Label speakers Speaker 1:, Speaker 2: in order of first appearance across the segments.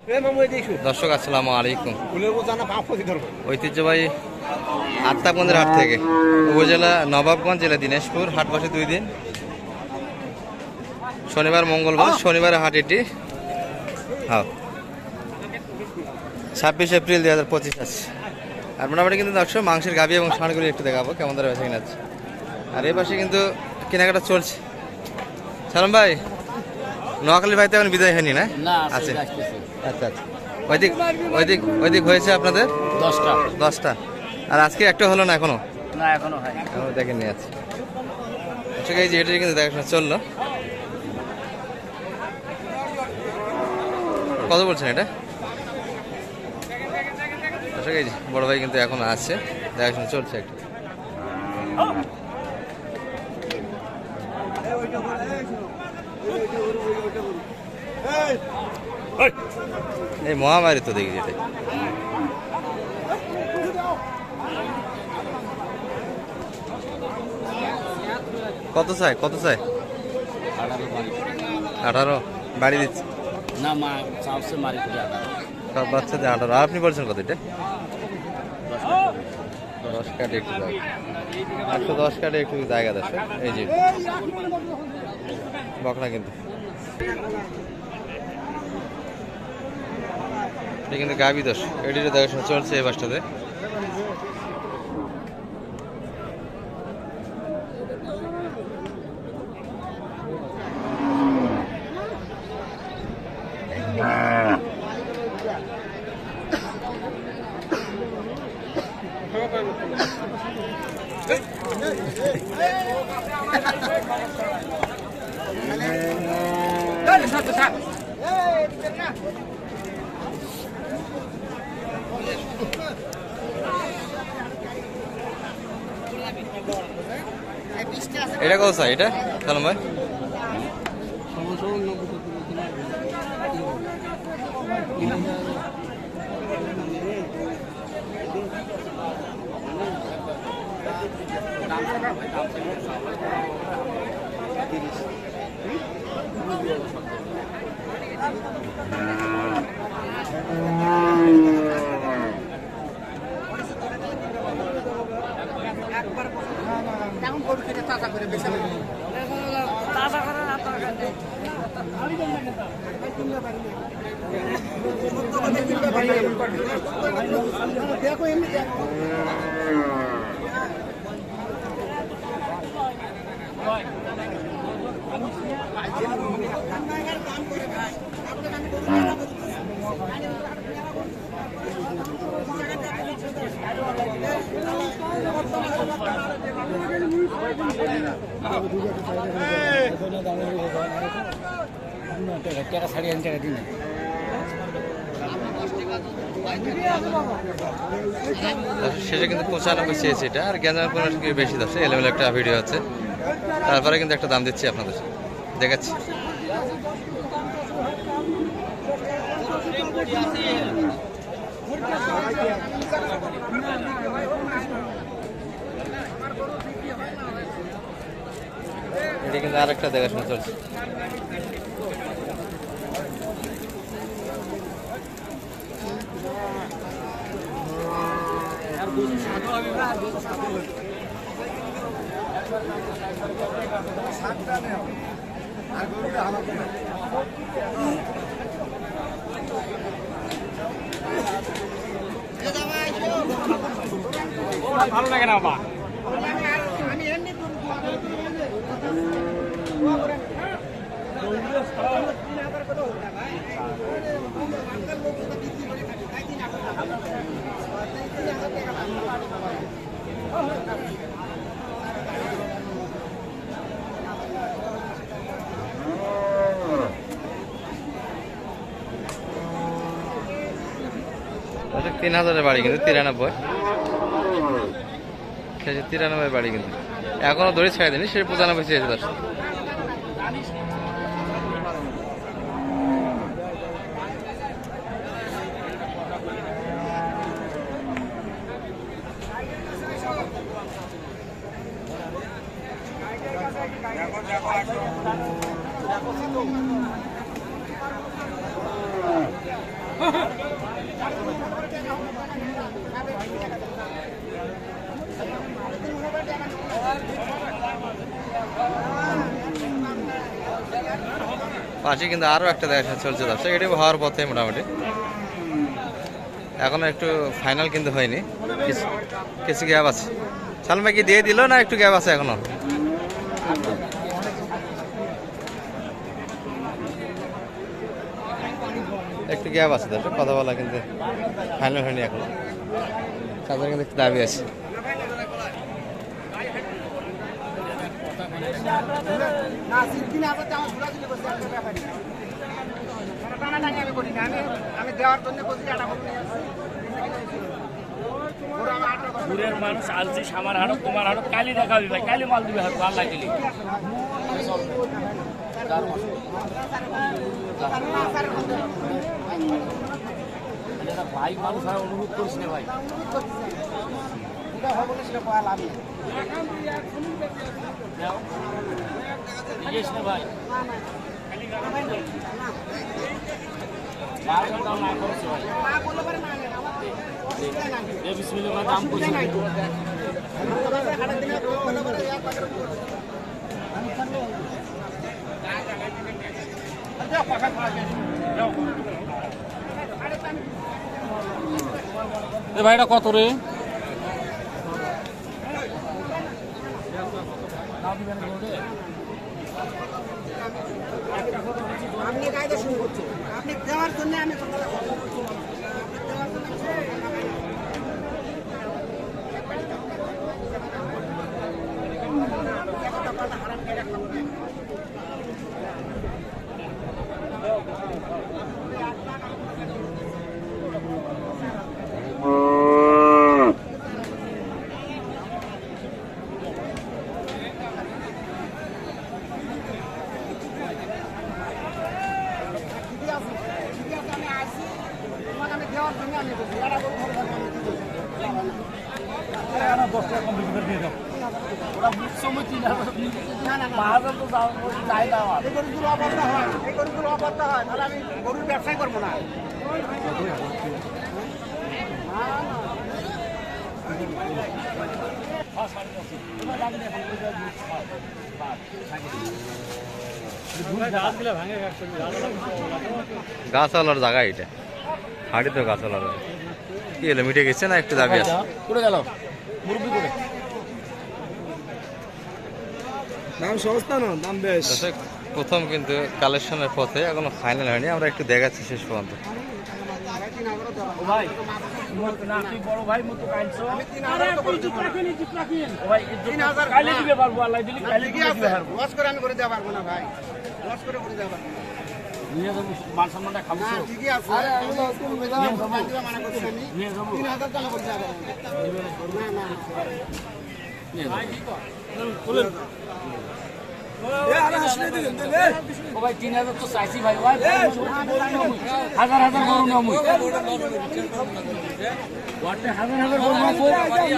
Speaker 1: দর্শক আসসালামু আলাইকুম। ঐতিহ্যবাহী আত্মাগঞ্জের হাট থেকে উপজেলা নবাবগঞ্জ, জেলা দিনাজপুর। হাট বসে 2 দিন, শনিবার মঙ্গলবার। শনিবারের হাট এটি। হ্যাঁ, 26 এপ্রিল 2025 আছে। আর মোটামুটি কিন্তু দর্শক মাংসের গাভী এবং ষাঁড়গুলি একটু দেখাবো কেমন ধরে বেছে কিনা আছে। আর এই পাশে কিন্তু কেনাকাটা চলছে। সালাম ভাই, নোয়াখালীর ভাই তো এখন বিদায় হয়নি না? আছে। আচ্ছা আচ্ছা, ওইদিক হয়েছে আপনাদের 10টা। আর আজকে একটা হলো না এখনো?
Speaker 2: না, এখনো হয়।
Speaker 1: এখনো দেখেননি। আছে। আচ্ছা, এই যে এটা কিন্তু দেখাশোনা চললো। কত বলছেন এটা? আচ্ছা, এই যে বড় ভাই কিন্তু এখন আছে, দেখাশোনা চলছে একটা। এই মহামারী তো দেখি যেটা। কত চাই 18 বাড়ি দিচ্ছে
Speaker 2: না, মা চাউসে মারি করে
Speaker 1: সব বাচ্চাদের 18। আর আপনি বলছেন কত? এটা 10 কাটে একটু জায়গা, 110 কাটে একটু জায়গা দেশ। এই যে বকনা কিন্তু এটা কিন্তু গাভী দোষ। এটিরও দেখাশোনা চলছে এই বাসটাতে। এটা কত চাই এটা সালাম ভাই? শেষে কিন্তু 95 চেয়েছে এটা। আর গ্যাঞ্জাম 15 বেশি দশে এলেমেলে একটা ভিডিও আছে। তারপরে কিন্তু একটা দাম দিচ্ছি আপনাদের, দেখাচ্ছি। এটা কিন্তু আরেকটা দেখাশোনা চলছে।
Speaker 2: ভালো লাগে না বাবা।
Speaker 1: আচ্ছা, 3000-এর বাড়ি কিন্তু 93, 93 বাড়ি কিন্তু এখনো দড়ি ছেড়ে দিনি। সে 95 চেয়েছে দশ। পাশে কিন্তু আরো একটা দেখা চলছে দর্শক, এটি হওয়ার পথে মোটামুটি, এখনো একটু ফাইনাল কিন্তু হয়নি, কিছু গ্যাপ আছে। সালমা কি দিয়ে দিল না একটু গ্যাপ আছে এখনো? একটু গ্যাপ আছে দর্শক, কথা বলা কিন্তু ফাইনাল হয়নি এখনো, তাদের কিন্তু একটু দাবি আছে।
Speaker 2: দূরের মানুষ আলছি সামার হাড়ক তোমার হাড়ক কালি দেখাবি ভাই, কালি মাল দিবে হাড়ক আল্লাহ দিলি ভাই মানুষ আর অনুরোধ করিস না ভাই। জিজ্ঞেস না ভাই, না করছে ভাই, দাম করছে ভাইটা কত রে?
Speaker 3: আপনি কায়দা শুরু করছেন, আপনি দেওয়ার জন্য আমি গরুর ব্যবসায় করবো না।
Speaker 1: গাছওয়ালার জায়গা এটা, হাঁটি তো গাছওয়ালার, কি হলো মিটে গেছে না একটু দাবি আছে?
Speaker 2: করে গেল মুরব্বি করে
Speaker 3: দাম সস্তা না, দাম বেশ।
Speaker 1: দর্শক, প্রথম কিন্তু কালেকশনের পথে, এখনো ফাইনাল হয়নি, আমরা একটু দেখাচ্ছি শেষ পর্যন্ত।
Speaker 2: ভাই তুই বড় ভাই মতো কাইনছো ভাই, 3000 কাইলে দিবে পারবো, আল্লাহ দিলি কাইলে দিবে পারবো,
Speaker 3: লস করে আমি করে দেওয়া পারবো না ভাই, লস করে দেওয়া পারবো না।
Speaker 2: নিয়ে যাবো মান সম্মানটা খাবো তো।
Speaker 3: ঠিকই আছে, আরে আমি লস করে দিবা মানা করছি আমি,
Speaker 2: নিয়ে যাবো
Speaker 3: 3000 টাকা করে দেওয়া পারবো না। না
Speaker 2: নিয়ে যাবো
Speaker 3: খুলেন
Speaker 2: ও ভাই 3000 তো চাইছি ভাই, ভাই হাজার হাজার গরু না মুই ওয়াটে হাজার হাজার গরু না কই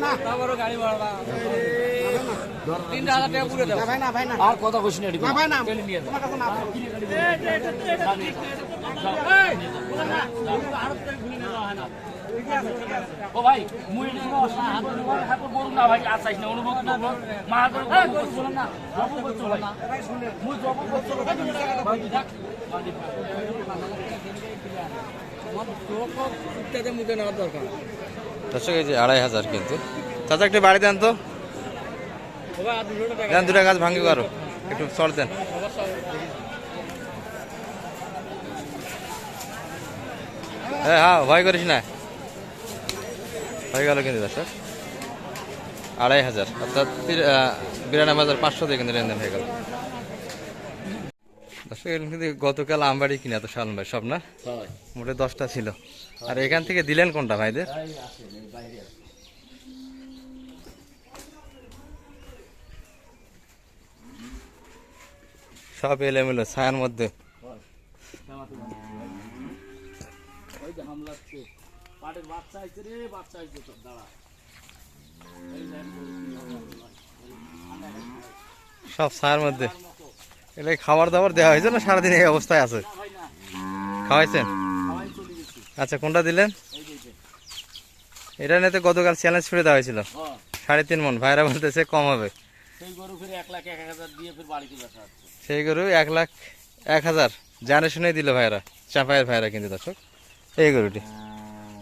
Speaker 2: না তারপরও গাড়ি ভাড়া 3000 টাকা পুরো দাও
Speaker 3: ভাই না, ভাই না,
Speaker 2: আর কথা কইছ না এডি
Speaker 3: না ভাই না,
Speaker 2: তেল নিয়ে
Speaker 3: তোমার কাছে না।
Speaker 2: ও ভাই মুই এডি না হাত গরু না ভাই, আর চাইছ না অনুভব না মা হাত গরু বল না জব করছো ভাই, মুই জব করছো ভাই দেখ
Speaker 1: দর্শক, এই যে 2500 কিন্তু। চাচা একটু বাড়ি দেন তো, দেন, দুটা গাছ ভাঙি করো, একটু চল দেন। হ্যাঁ হ্যাঁ, ভয় করিস না, হয়ে গেল কিন্তু দর্শক 2500, অর্থাৎ 92,500 দিয়ে কিন্তু লেনদেন হয়ে গেল দর্শক। এরকম কিন্তু গতকাল আমবাড়ি কিনা তো শালম ভাই সব না, মোটে 10টা ছিল। আর এখান থেকে দিলেন কোনটা ভাইদের? সব এলোমেলো ছায়ার মধ্যে। সব ছায়ার মধ্যে, এগুলো খাবার দাবার দেওয়া হয়েছে না সারাদিন এই অবস্থায় আছে?
Speaker 2: ভাই না
Speaker 1: খাওয়াইছেন?
Speaker 2: খাওয়াই চলে গেছি
Speaker 1: আচ্ছা, কোনটা দিলেন?
Speaker 2: এই যে
Speaker 1: এটা নিয়ে তো গতকাল চ্যালেঞ্জ ছুড়ে দেওয়া হয়েছিল,
Speaker 2: হ্যাঁ
Speaker 1: 3.5 মন। ভাইরা বলতেছে কম হবে।
Speaker 2: সেই গরু ফিরে 1,01,000 দিয়ে ফির বাড়িতে বেচা হচ্ছে
Speaker 1: সেই গরু 1,01,000 জানে শুনে দিল ভাইরা, চাপায়ের ভাইরা কিন্তু দর্শক। এই গরুটি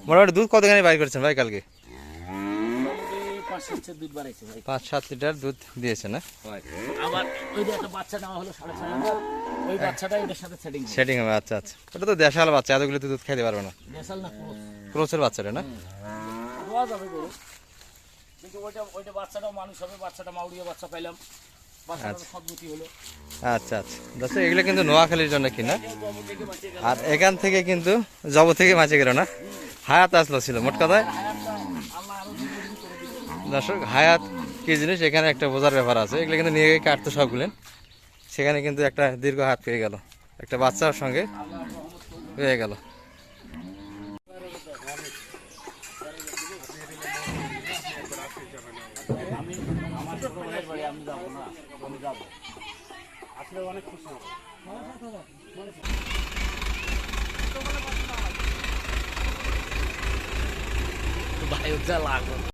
Speaker 1: মোটামুটি দুধ কতখানি বাইর করছেন ভাই কালকে?
Speaker 2: মোটামুটি 5-7 দুধ বাড়াইছে ভাই
Speaker 1: 5-7 লিটার দুধ দিয়েছে না?
Speaker 2: আবার ওই যে একটা বাচ্চা নেওয়া হলো 6.5 ওই বাচ্চাটা এটার সাথে সেটিং
Speaker 1: সেটিং হবে। আচ্ছা আচ্ছা, ওটা তো দেশাল বাচ্চা, এতগুলো তো দুধ খাইতে পারবে না।
Speaker 2: দেশাল না ক্রস
Speaker 1: ক্রোসের বাচ্চাটা না?
Speaker 2: রোয়া যাবে গরু কিন্তু ওইটা বাচ্চাটাও মানুষ হবে বাচ্চাটা মাউরিয়া বাচ্চা পাইলাম বাচ্চাটা সদ্গতি হলো
Speaker 1: আচ্ছা আচ্ছা দর্শক, এগুলো কিন্তু নোয়াখালীর জন্য কিনা। আর এখান থেকে কিন্তু জব থেকে মাঝে গেল না, হায়াত আসলো ছিল মোট কথায়। দর্শক, হায়াত কি জিনিস এখানে একটা বোঝার ব্যাপার আছে। এগুলো কিন্তু নিয়ে গিয়ে কাটতো সবগুলেন, সেখানে কিন্তু একটা দীর্ঘ হাত পেয়ে গেল, একটা বাচ্চার সঙ্গে হয়ে গেল।
Speaker 2: আমি আমার ছোট ভাইয়ের বাড়ি আমি যাবো না আমি যাবো আসলে অনেক খুশি হবো ভাই যা লাগবে